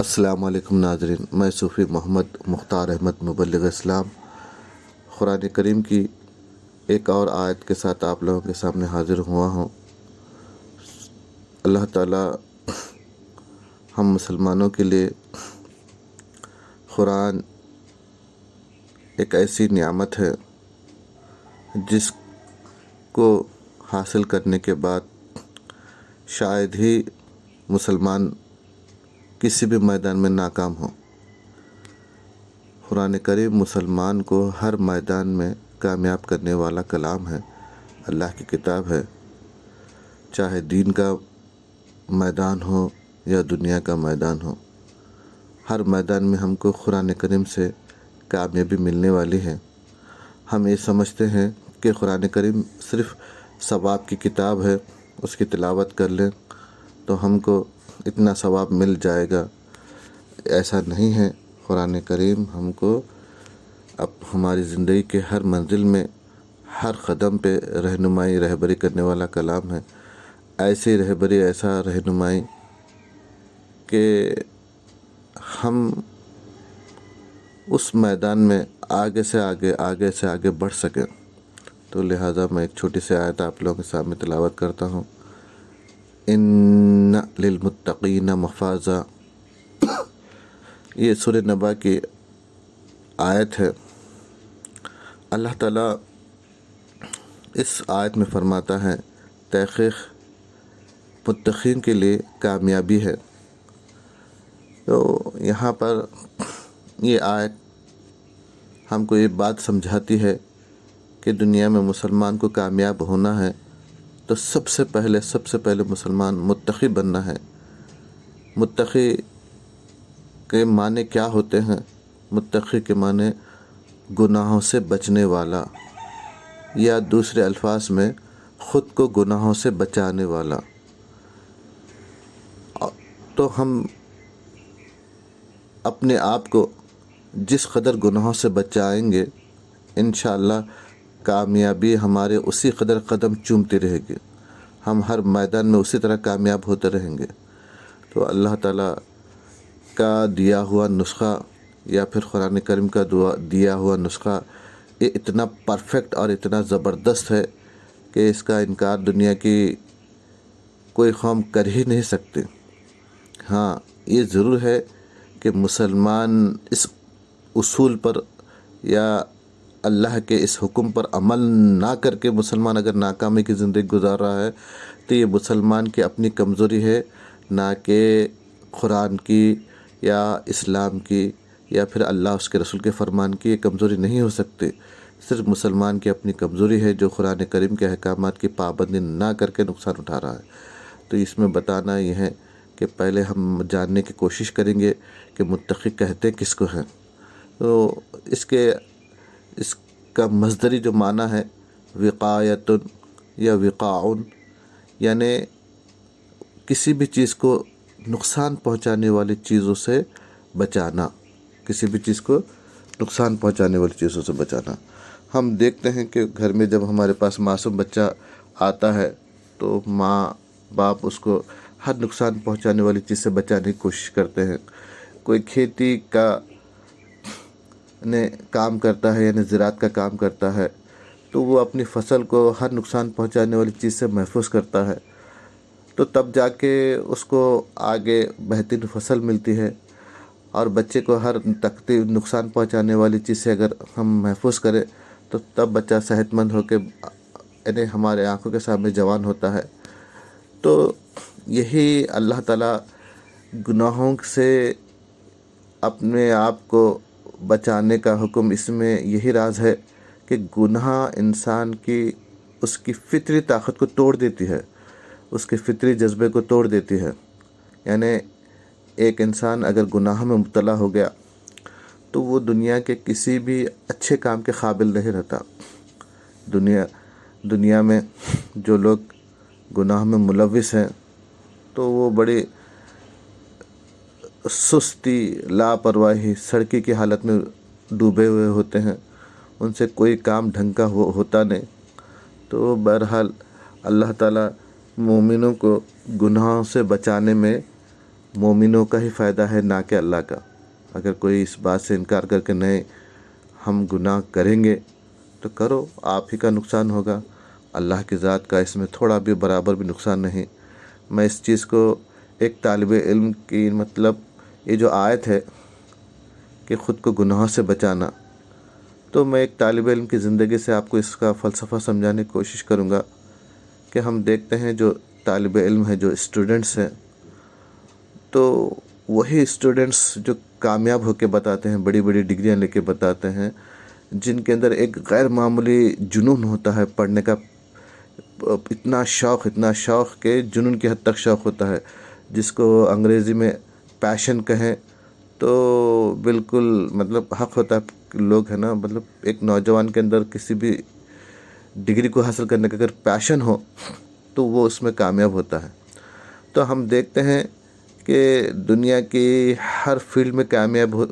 السلام علیکم ناظرین، میں صوفی محمد مختار احمد مبلغ اسلام قرآن کریم کی ایک اور آیت کے ساتھ آپ لوگوں کے سامنے حاضر ہوا ہوں۔ اللہ تعالیٰ ہم مسلمانوں کے لیے قرآن ایک ایسی نعمت ہے جس کو حاصل کرنے کے بعد شاید ہی مسلمان کسی بھی میدان میں ناکام ہو۔ قرآن کریم مسلمان کو ہر میدان میں کامیاب کرنے والا کلام ہے، اللہ کی کتاب ہے، چاہے دین کا میدان ہو یا دنیا کا میدان ہو۔ ہر میدان میں ہم کو قرآن کریم سے کامیابی ملنے والی ہے۔ ہم یہ سمجھتے ہیں کہ قرآن کریم صرف ثواب کی کتاب ہے، اس کی تلاوت کر لیں تو ہم کو اتنا ثواب مل جائے گا، ایسا نہیں ہے۔ قرآن کریم ہم کو اب ہماری زندگی کے ہر منزل میں ہر قدم پہ رہبری کرنے والا کلام ہے۔ ایسی رہبری، ایسا رہنمائی کہ ہم اس میدان میں آگے سے آگے بڑھ سکیں۔ تو لہٰذا میں ایک چھوٹی سی آیت آپ لوگوں کے سامنے تلاوت کرتا ہوں۔ ان للمتقین مفازا، یہ سورہ نبا کی آیت ہے۔ اللہ تعالیٰ اس آیت میں فرماتا ہے تحقیق متقین کے لیے کامیابی ہے۔ تو یہاں پر یہ آیت ہم کو یہ بات سمجھاتی ہے کہ دنیا میں مسلمان کو کامیاب ہونا ہے تو سب سے پہلے مسلمان متقی بننا ہے۔ متقی کے معنی کیا ہوتے ہیں؟ متقی کے معنی گناہوں سے بچنے والا، یا دوسرے الفاظ میں خود کو گناہوں سے بچانے والا۔ تو ہم اپنے آپ کو جس قدر گناہوں سے بچائیں گے، انشاءاللہ کامیابی ہمارے اسی قدر قدم چومتی رہے گی، ہم ہر میدان میں اسی طرح کامیاب ہوتے رہیں گے۔ تو اللہ تعالیٰ کا دیا ہوا نسخہ یا پھر قرآن کریم کا دیا ہوا نسخہ یہ اتنا پرفیکٹ اور اتنا زبردست ہے کہ اس کا انکار دنیا کی کوئی قوم کر ہی نہیں سکتی۔ ہاں، یہ ضرور ہے کہ مسلمان اس اصول پر یا اللہ کے اس حکم پر عمل نہ کر کے مسلمان اگر ناکامی کی زندگی گزار رہا ہے تو یہ مسلمان کی اپنی کمزوری ہے، نہ کہ قرآن کی یا اسلام کی یا پھر اللہ اس کے رسول کے فرمان کی۔ یہ کمزوری نہیں ہو سکتی، صرف مسلمان کی اپنی کمزوری ہے جو قرآن کریم کے احکامات کی پابندی نہ کر کے نقصان اٹھا رہا ہے۔ تو اس میں بتانا یہ ہے کہ پہلے ہم جاننے کی کوشش کریں گے کہ متقی کہتے کس کو ہیں۔ تو اس کا مصدری جو معنی ہے وقایت یا وقاع، یعنی کسی بھی چیز کو نقصان پہنچانے والی چیزوں سے بچانا، کسی بھی چیز کو نقصان پہنچانے والی چیزوں سے بچانا۔ ہم دیکھتے ہیں کہ گھر میں جب ہمارے پاس معصوم بچہ آتا ہے تو ماں باپ اس کو ہر نقصان پہنچانے والی چیز سے بچانے کی کوشش کرتے ہیں۔ کوئی کھیتی کا کام کرتا ہے، یعنی زراعت کا کام کرتا ہے، تو وہ اپنی فصل کو ہر نقصان پہنچانے والی چیز سے محفوظ کرتا ہے، تو تب جا کے اس کو آگے بہترین فصل ملتی ہے۔ اور بچے کو ہر نقصان پہنچانے والی چیز سے اگر ہم محفوظ کریں تو تب بچہ صحت مند ہو کے یعنی ہمارے آنکھوں کے سامنے جوان ہوتا ہے۔ تو یہی اللہ تعالیٰ گناہوں سے اپنے آپ کو بچانے کا حکم، اس میں یہی راز ہے کہ گناہ انسان کی اس کی فطری طاقت کو توڑ دیتی ہے، اس کے فطری جذبے کو توڑ دیتی ہے۔ یعنی ایک انسان اگر گناہ میں مبتلا ہو گیا تو وہ دنیا کے کسی بھی اچھے کام کے قابل نہیں رہتا۔ دنیا میں جو لوگ گناہ میں ملوث ہیں تو وہ بڑی سستی، لاپرواہی، سڑکی کی حالت میں ڈوبے ہوئے ہوتے ہیں، ان سے کوئی کام ڈھنگ کا ہوتا نہیں۔ تو بہرحال اللہ تعالیٰ مومنوں کو گناہوں سے بچانے میں مومنوں کا ہی فائدہ ہے، نہ کہ اللہ کا۔ اگر کوئی اس بات سے انکار کر کے نہیں ہم گناہ کریں گے تو کرو، آپ ہی کا نقصان ہوگا، اللہ کی ذات کا اس میں تھوڑا بھی برابر بھی نقصان نہیں۔ میں اس چیز کو ایک طالب علم کی مطلب یہ جو آیت ہے کہ خود کو گناہوں سے بچانا، تو میں ایک طالب علم کی زندگی سے آپ کو اس کا فلسفہ سمجھانے کی کوشش کروں گا کہ ہم دیکھتے ہیں جو طالب علم ہیں، جو اسٹوڈنٹس ہیں، تو وہی اسٹوڈنٹس جو کامیاب ہو کے بتاتے ہیں، بڑی بڑی ڈگریاں لے کے بتاتے ہیں، جن کے اندر ایک غیر معمولی جنون ہوتا ہے پڑھنے کا، اتنا شوق کہ جنون کی حد تک شوق ہوتا ہے، جس کو انگریزی میں پیشن کہیں تو بالکل مطلب حق ہوتا ہے کہ لوگ ہے نا، مطلب ایک نوجوان کے اندر کسی بھی ڈگری کو حاصل کرنے کا اگر پیشن ہو تو وہ اس میں کامیاب ہوتا ہے۔ تو ہم دیکھتے ہیں کہ دنیا کی ہر فیلڈ میں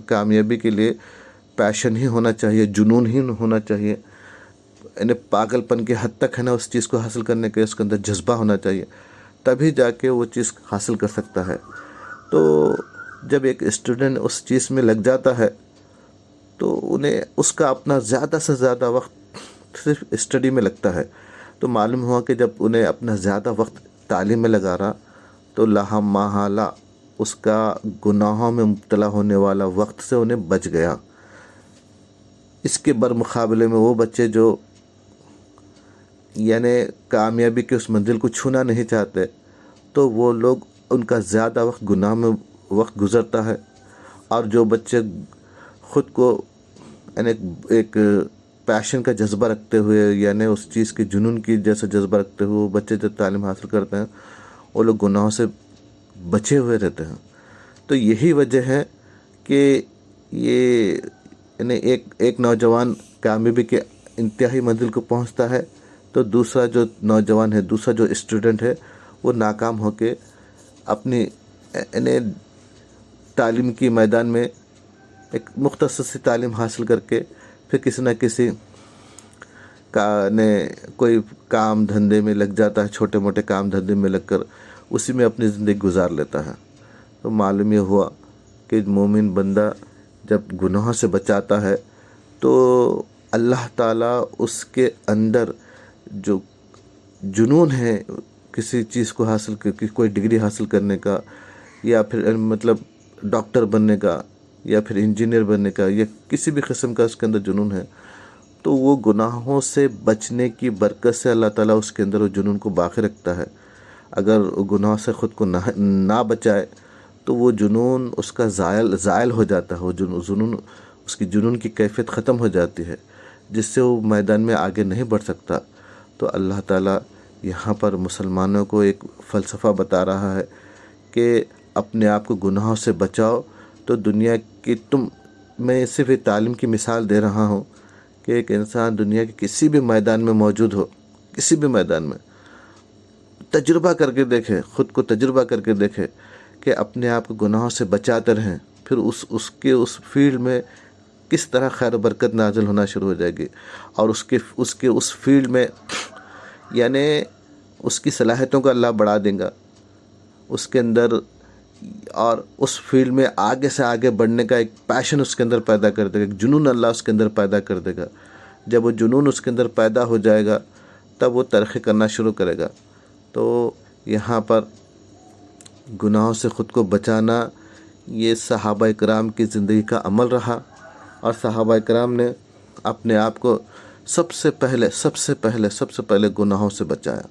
کامیابی کے لیے پیشن ہی ہونا چاہیے، جنون ہی ہونا چاہیے، یعنی پاگل پن کی حد تک ہے نا اس چیز کو حاصل کرنے کے اس کے اندر جذبہ ہونا چاہیے، تبھی جا کے وہ چیز حاصل کر سکتا ہے۔ تو جب ایک اسٹوڈنٹ اس چیز میں لگ جاتا ہے تو انہیں اس کا اپنا زیادہ سے زیادہ وقت صرف اسٹڈی میں لگتا ہے، تو معلوم ہوا کہ جب انہیں اپنا زیادہ وقت تعلیم میں لگا رہا تو محالہ اس کا گناہوں میں مبتلا ہونے والا وقت سے انہیں بچ گیا۔ اس کے برمقابلے میں وہ بچے جو یعنی کامیابی کے اس منزل کو چھونا نہیں چاہتے، تو وہ لوگ ان کا زیادہ وقت گناہ میں وقت گزرتا ہے، اور جو بچے خود کو یعنی ایک پیشن کا جذبہ رکھتے ہوئے، یعنی اس چیز کے جنون کی جیسا جذبہ رکھتے ہوئے وہ بچے جو تعلیم حاصل کرتے ہیں وہ لوگ گناہوں سے بچے ہوئے رہتے ہیں۔ تو یہی وجہ ہے کہ یہ یعنی ایک نوجوان کامیابی کے انتہائی منزل کو پہنچتا ہے تو دوسرا جو نوجوان ہے، دوسرا جو اسٹوڈنٹ ہے، وہ ناکام ہو کے اپنی یعنی تعلیم کی میدان میں ایک مختصر سی تعلیم حاصل کر کے پھر کسی نہ کسی کوئی کام دھندے میں لگ جاتا ہے، چھوٹے موٹے کام دھندے میں لگ کر اسی میں اپنی زندگی گزار لیتا ہے۔ تو معلوم یہ ہوا کہ مومن بندہ جب گناہوں سے بچاتا ہے تو اللہ تعالیٰ اس کے اندر جو جنون ہے کسی چیز کو حاصل کر کوئی ڈگری حاصل کرنے کا، یا پھر مطلب ڈاکٹر بننے کا، یا پھر انجینئر بننے کا، یا کسی بھی قسم کا اس کے اندر جنون ہے، تو وہ گناہوں سے بچنے کی برکت سے اللہ تعالیٰ اس کے اندر وہ جنون کو باقی رکھتا ہے۔ اگر گناہ سے خود کو نہ بچائے تو وہ جنون اس کا زائل ہو جاتا ہے، وہ جنون اس کی جنون کی کیفیت ختم ہو جاتی ہے، جس سے وہ میدان میں آگے نہیں بڑھ سکتا۔ تو اللہ تعالیٰ یہاں پر مسلمانوں کو ایک فلسفہ بتا رہا ہے کہ اپنے آپ کو گناہوں سے بچاؤ۔ تو دنیا کی میں صرف ایک تعلیم کی مثال دے رہا ہوں کہ ایک انسان دنیا کے کسی بھی میدان میں موجود ہو، کسی بھی میدان میں تجربہ کر کے دیکھے، خود کو تجربہ کر کے دیکھے کہ اپنے آپ کو گناہوں سے بچاتے رہیں، پھر اس فیلڈ میں کس طرح خیر و برکت نازل ہونا شروع ہو جائے گی، اور اس فیلڈ میں یعنی اس کی صلاحیتوں کو اللہ بڑھا دے گا اس کے اندر، اور اس فیلڈ میں آگے سے آگے بڑھنے کا ایک پیشن اس کے اندر پیدا کر دے گا، ایک جنون اللہ اس کے اندر پیدا کر دے گا۔ جب وہ جنون اس کے اندر پیدا ہو جائے گا تب وہ ترقی کرنا شروع کرے گا۔ تو یہاں پر گناہوں سے خود کو بچانا یہ صحابہ کرام کی زندگی کا عمل رہا، اور صحابہ کرام نے اپنے آپ کو سب سے پہلے گناہوں سے بچایا۔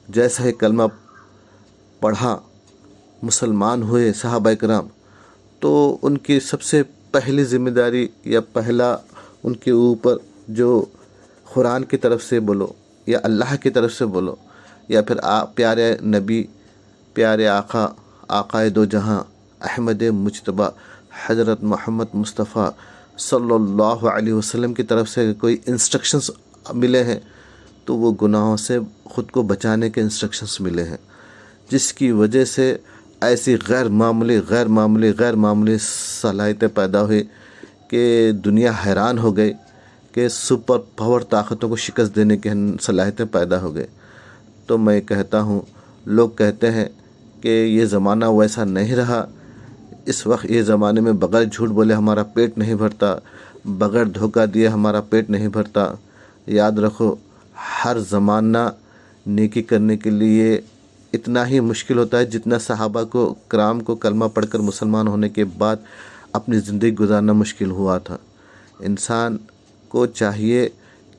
جیسا ہی کلمہ پڑھا، مسلمان ہوئے صحابہ کرام، تو ان کی سب سے پہلی ذمہ داری یا پہلا ان کے اوپر جو قرآن کی طرف سے بولو یا اللہ کی طرف سے بولو، یا پھر پیارے نبی، پیارے آقائے دو جہاں احمد مجتبیٰ حضرت محمد مصطفیٰ صلی اللہ علیہ وسلم کی طرف سے کوئی انسٹرکشنز ملے ہیں تو وہ گناہوں سے خود کو بچانے کے انسٹرکشنز ملے ہیں، جس کی وجہ سے ایسی غیر معمولی صلاحیتیں پیدا ہوئی کہ دنیا حیران ہو گئی کہ سپر پاور طاقتوں کو شکست دینے کی صلاحیتیں پیدا ہو گئی۔ تو میں کہتا ہوں، لوگ کہتے ہیں کہ یہ زمانہ ویسا نہیں رہا. اس وقت یہ زمانے میں بغیر جھوٹ بولے ہمارا پیٹ نہیں بھرتا، بغیر دھوکہ دیے ہمارا پیٹ نہیں بھرتا. یاد رکھو، ہر زمانہ نیکی کرنے کے لیے اتنا ہی مشکل ہوتا ہے جتنا صحابہ کو کرام کو کلمہ پڑھ کر مسلمان ہونے کے بعد اپنی زندگی گزارنا مشکل ہوا تھا. انسان کو چاہیے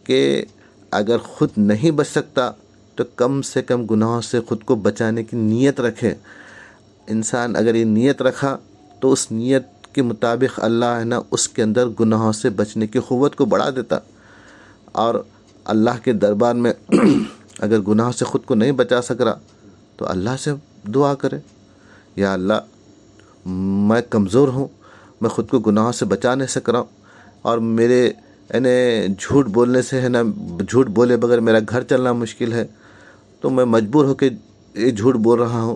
کہ اگر خود نہیں بچ سکتا تو کم سے کم گناہوں سے خود کو بچانے کی نیت رکھے. انسان اگر یہ نیت رکھا تو اس نیت کے مطابق اللہ ہے نا اس کے اندر گناہوں سے بچنے کی قوت کو بڑھا دیتا. اور اللہ کے دربار میں اگر گناہوں سے خود کو نہیں بچا سک رہا تو اللہ سے دعا کرے، یا اللہ میں کمزور ہوں، میں خود کو گناہوں سے بچا نہیں سک رہا ہوں، اور میرے یعنی جھوٹ بولنے سے ہے نا، جھوٹ بولے بغیر میرا گھر چلنا مشکل ہے، تو میں مجبور ہو کے یہ جھوٹ بول رہا ہوں.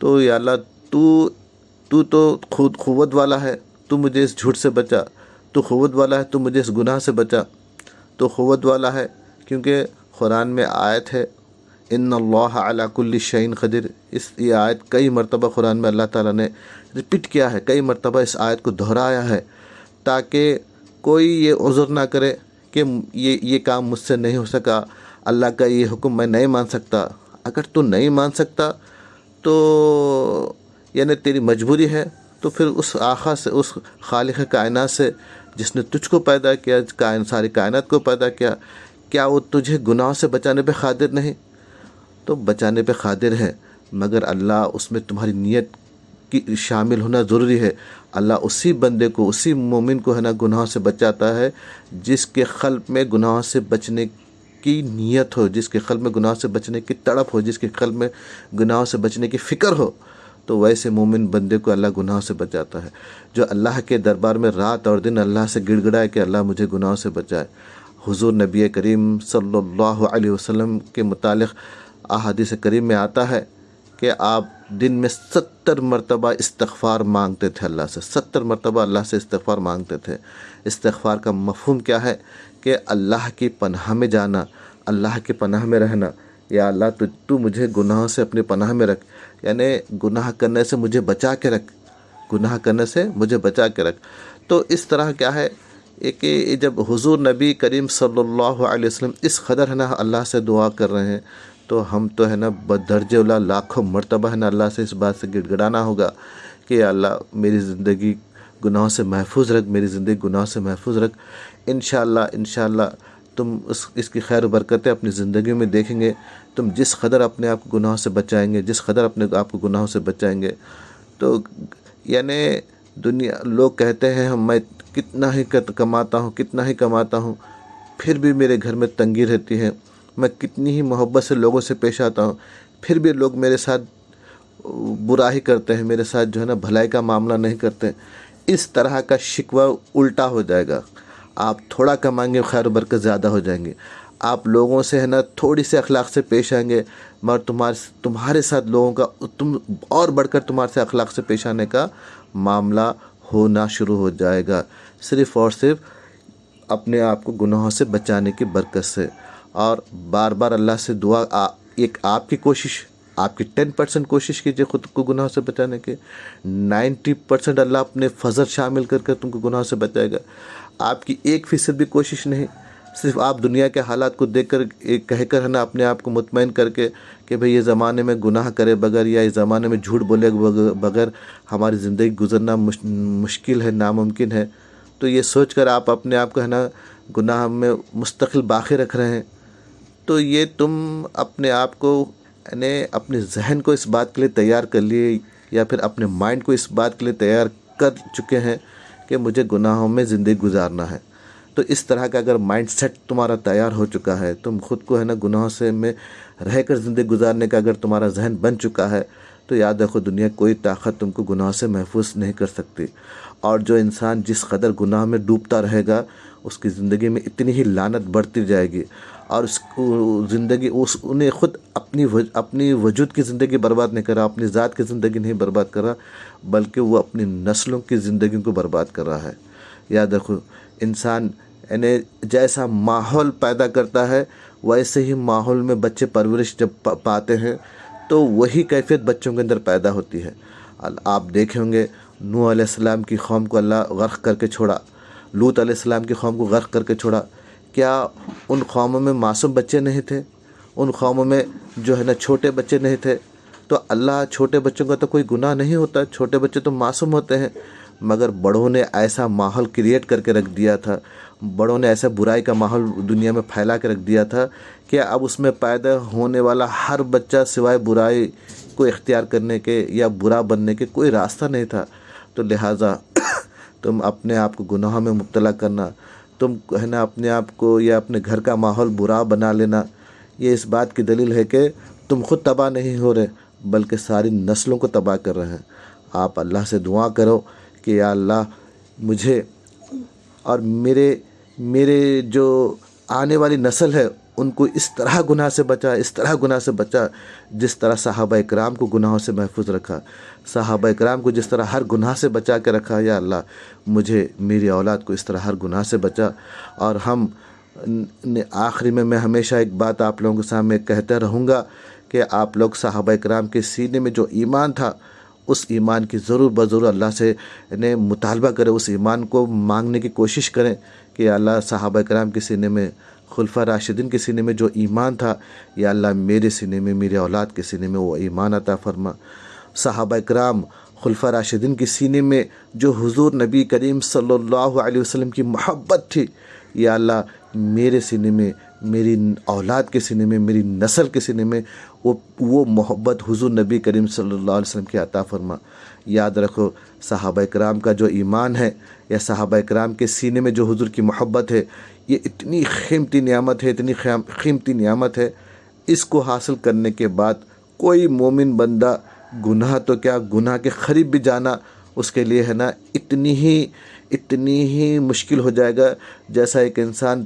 تو یا اللہ تو خود قوت والا ہے، تو مجھے اس جھوٹ سے بچا. تو قوت والا ہے، تو مجھے اس گناہ سے بچا. تو قوت والا ہے کیونکہ قرآن میں آیت ہے ان اللہ علی کل شیء قدیر. یہ آیت کئی مرتبہ قرآن میں اللہ تعالیٰ نے ریپیٹ کیا ہے، کئی مرتبہ اس آیت کو دہرایا ہے تاکہ کوئی یہ عذر نہ کرے کہ یہ کام مجھ سے نہیں ہو سکا، اللہ کا یہ حکم میں نہیں مان سکتا. اگر تو نہیں مان سکتا تو یعنی تیری مجبوری ہے، تو پھر اس آقا سے، اس خالق کائنات سے جس نے تجھ کو پیدا کیا، ساری کائنات کو پیدا کیا، کیا وہ تجھے گناہوں سے بچانے پہ قادر نہیں؟ تو بچانے پہ قادر ہے، مگر اللہ اس میں تمہاری نیت کی شامل ہونا ضروری ہے. اللہ اسی بندے کو، اسی مومن کو ہے نا گناہوں سے بچاتا ہے جس کے قلب میں گناہوں سے بچنے کی نیت ہو، جس کے قلب میں گناہوں سے بچنے کی تڑپ ہو، جس کے قلب میں گناہوں سے بچنے کی فکر ہو. تو ویسے مومن بندے کو اللہ گناہوں سے بچاتا ہے، جو اللہ کے دربار میں رات اور دن اللہ سے گڑ گڑائے کہ اللہ مجھے گناہوں سے بچائے. حضور نبی کریم صلی اللہ علیہ وسلم کے متعلق احادیث کریم میں آتا ہے کہ آپ دن میں 70 مرتبہ استغفار مانگتے تھے اللہ سے، 70 مرتبہ اللہ سے استغفار مانگتے تھے. استغفار کا مفہوم کیا ہے؟ کہ اللہ کی پناہ میں جانا، اللہ کی پناہ میں رہنا. یا اللہ تو مجھے گناہوں سے اپنی پناہ میں رکھ، یعنی گناہ کرنے سے مجھے بچا کے رکھ، گناہ کرنے سے مجھے بچا کے رکھ. تو اس طرح کیا ہے کہ جب حضور نبی کریم صلی اللہ علیہ وسلم اس قدر ہے نا اللہ سے دعا کر رہے ہیں، تو ہم تو ہے نا بدرجہ اولیٰ لاکھوں مرتبہ ہے نا اللہ سے اس بات سے گڑ گڑانا ہوگا کہ یا اللہ میری زندگی گناہوں سے محفوظ رکھ، میری زندگی گناہوں سے محفوظ رکھ. انشاءاللہ تم اس کی خیر و برکتیں اپنی زندگی میں دیکھیں گے. تم جس قدر اپنے آپ کو گناہوں سے بچائیں گے، جس قدر اپنے آپ کو گناہوں سے بچائیں گے، تو یعنی دنیا لوگ کہتے ہیں میں کتنا ہی کماتا ہوں پھر بھی میرے گھر میں تنگی رہتی ہے، میں کتنی ہی محبت سے لوگوں سے پیش آتا ہوں پھر بھی لوگ میرے ساتھ برا ہی کرتے ہیں، میرے ساتھ جو ہے نا بھلائی کا معاملہ نہیں کرتے. اس طرح کا شکوہ الٹا ہو جائے گا. آپ تھوڑا کمائیں گے، خیر و برکت زیادہ ہو جائیں گے. آپ لوگوں سے ہے نا تھوڑی سے اخلاق سے پیش آئیں گے، مگر تمہارے ساتھ لوگوں کا اور بڑھ کر تمہارے سے اخلاق سے پیش آنے کا معاملہ ہونا شروع ہو جائے گا، صرف اور صرف اپنے آپ کو گناہوں سے بچانے کی برکت سے. اور بار بار اللہ سے دعا، ایک آپ کی کوشش، آپ کی 10% کوشش کیجئے خود کو گناہوں سے بچانے کے، 90% اللہ اپنے فضل شامل کر کر تم کو گناہوں سے بچائے گا. آپ کی 1% بھی کوشش نہیں، صرف آپ دنیا کے حالات کو دیکھ کر کہہ کر ہے نا اپنے آپ کو مطمئن کر کے کہ بھئی یہ زمانے میں گناہ کرے بغیر یا اس زمانے میں جھوٹ بولے بغیر ہماری زندگی گزرنا مشکل ہے، ناممکن ہے. تو یہ سوچ کر آپ اپنے آپ کو ہے نا گناہ میں مستقل باقی رکھ رہے ہیں. تو یہ تم اپنے آپ کو یعنی اپنے ذہن کو اس بات کے لیے تیار کر لیے، یا پھر اپنے مائنڈ کو اس بات کے لیے تیار کر چکے ہیں کہ مجھے گناہوں میں زندگی گزارنا ہے. تو اس طرح کا اگر مائنڈ سیٹ تمہارا تیار ہو چکا ہے، تم خود کو ہے نا گناہوں سے میں رہ کر زندگی گزارنے کا اگر تمہارا ذہن بن چکا ہے، تو یاد رکھو دنیا کوئی طاقت تم کو گناہوں سے محفوظ نہیں کر سکتی. اور جو انسان جس قدر گناہ میں ڈوبتا رہے گا، اس کی زندگی میں اتنی ہی لعنت بڑھتی جائے گی، اور اس کو زندگی انہیں خود اپنی وجود کی زندگی برباد نہیں کر رہا، اپنی ذات کی زندگی نہیں برباد کر رہا، بلکہ وہ اپنی نسلوں کی زندگی کو برباد کر رہا ہے. یاد رکھو انسان یعنی جیسا ماحول پیدا کرتا ہے ویسے ہی ماحول میں بچے پرورش جب پاتے ہیں تو وہی کیفیت بچوں کے اندر پیدا ہوتی ہے۔ آپ دیکھے ہوں گے نوح علیہ السلام کی قوم کو اللہ غرق کر کے چھوڑا، لوط علیہ السلام کی قوم کو غرق کر کے چھوڑا۔ کیا ان قوموں میں معصوم بچے نہیں تھے؟ ان قوموں میں جو ہے نا چھوٹے بچے نہیں تھے؟ تو اللہ چھوٹے بچوں کا تو کوئی گناہ نہیں ہوتا، چھوٹے بچے تو معصوم ہوتے ہیں، مگر بڑوں نے ایسا ماحول کریٹ کر کے رکھ دیا تھا، بڑوں نے ایسا برائی کا ماحول دنیا میں پھیلا کے رکھ دیا تھا کہ اب اس میں پیدا ہونے والا ہر بچہ سوائے برائی کو اختیار کرنے کے یا برا بننے کے کوئی راستہ نہیں تھا۔ تو لہٰذا تم اپنے آپ کو گناہوں میں مبتلا کرنا، تم ہے نا اپنے آپ کو یا اپنے گھر کا ماحول برا بنا لینا، یہ اس بات کی دلیل ہے کہ تم خود تباہ نہیں ہو رہے بلکہ ساری نسلوں کو تباہ کر رہے ہیں۔ آپ اللہ سے دعا کرو کہ یا اللہ مجھے اور میرے جو آنے والی نسل ہے ان کو اس طرح گناہ سے بچا، اس طرح گناہ سے بچا جس طرح صحابہ اکرام کو گناہوں سے محفوظ رکھا، صحابہ اکرام کو جس طرح ہر گناہ سے بچا کے رکھا۔ یا اللہ مجھے میری اولاد کو اس طرح ہر گناہ سے بچا۔ اور ہم آخری میں ہمیشہ ایک بات آپ لوگوں کے سامنے کہتا رہوں گا کہ آپ لوگ صحابہ اکرام کے سینے میں جو ایمان تھا اس ایمان کی ضرور اللہ سے مطالبہ کریں، اس ایمان کو مانگنے کی کوشش کریں کہ یا اللہ صحابہ اکرام کے سینے میں، خلفاء راشدین کے سینے میں جو ایمان تھا یا اللہ میرے سینے میں، میرے اولاد کے سینے میں وہ ایمان عطا فرما۔ صحابہ اکرام خلفاء راشدین کے سینے میں جو حضور نبی کریم صلی اللہ علیہ وسلم کی محبت تھی یا اللہ میرے سینے میں، میری اولاد کے سینے میں، میری نسل کے سینے میں وہ محبت حضور نبی کریم صلی اللہ علیہ وسلم کی عطا فرما۔ یاد رکھو صحابہ اکرام کا جو ایمان ہے یا صحابہ اکرام کے سینے میں جو حضور کی محبت ہے، یہ اتنی قیمتی نعمت ہے، اتنی قیمتی نعمت ہے، اس کو حاصل کرنے کے بعد کوئی مومن بندہ گناہ تو کیا، گناہ کے قریب بھی جانا اس کے لیے ہے نا اتنی ہی مشکل ہو جائے گا جیسا ایک انسان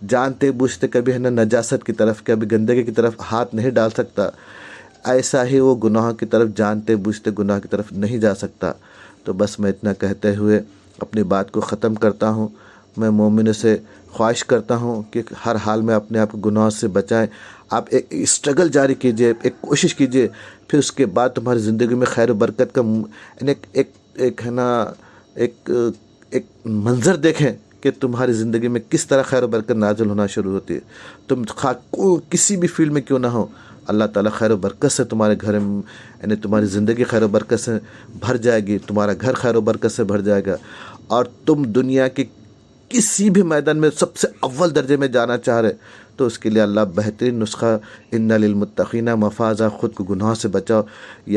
جانتے بوجھتے کبھی ہے نا نجاست کی طرف، کبھی گندگی کی طرف ہاتھ نہیں ڈال سکتا، ایسا ہی وہ گناہ کی طرف جانتے بوجھتے گناہ کی طرف نہیں جا سکتا۔ تو بس میں اتنا کہتے ہوئے اپنی بات کو ختم کرتا ہوں۔ میں مومنوں سے خواہش کرتا ہوں کہ ہر حال میں اپنے آپ کو گناہ سے بچائیں۔ آپ ایک اسٹرگل جاری کیجئے، ایک کوشش کیجئے، پھر اس کے بعد تمہاری زندگی میں خیر و برکت کا ایک ہے نا ایک منظر دیکھیں کہ تمہاری زندگی میں کس طرح خیر و برکت نازل ہونا شروع ہوتی ہے۔ تم کسی بھی فیلڈ میں کیوں نہ ہو، اللہ تعالیٰ خیر و برکت سے تمہارے گھر میں یعنی تمہاری زندگی خیر و برکت سے بھر جائے گی، تمہارا گھر خیر و برکت سے بھر جائے گا، اور تم دنیا کے کسی بھی میدان میں سب سے اول درجے میں جانا چاہ رہے تو اس کے لیے اللہ بہترین نسخہ ان للمتقین مفازہ، خود کو گناہ سے بچاؤ۔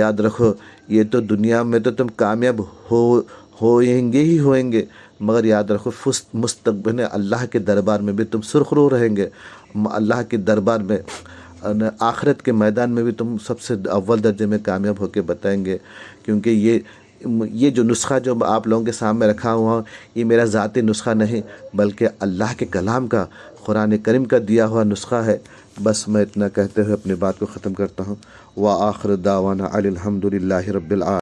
یاد رکھو یہ تو دنیا میں تو تم کامیاب ہوئیں گے، مگر یاد رکھو مستقبل میں اللہ کے دربار میں بھی تم سرخرو رہیں گے، اللہ کے دربار میں آخرت کے میدان میں بھی تم سب سے اول درجے میں کامیاب ہو کے بتائیں گے۔ کیونکہ یہ جو نسخہ جو آپ لوگوں کے سامنے رکھا ہوا یہ میرا ذاتی نسخہ نہیں بلکہ اللہ کے کلام کا، قرآن کریم کا دیا ہوا نسخہ ہے۔ بس میں اتنا کہتے ہوئے اپنی بات کو ختم کرتا ہوں۔ وآخر دعوانا الحمد للہ رب العالمین۔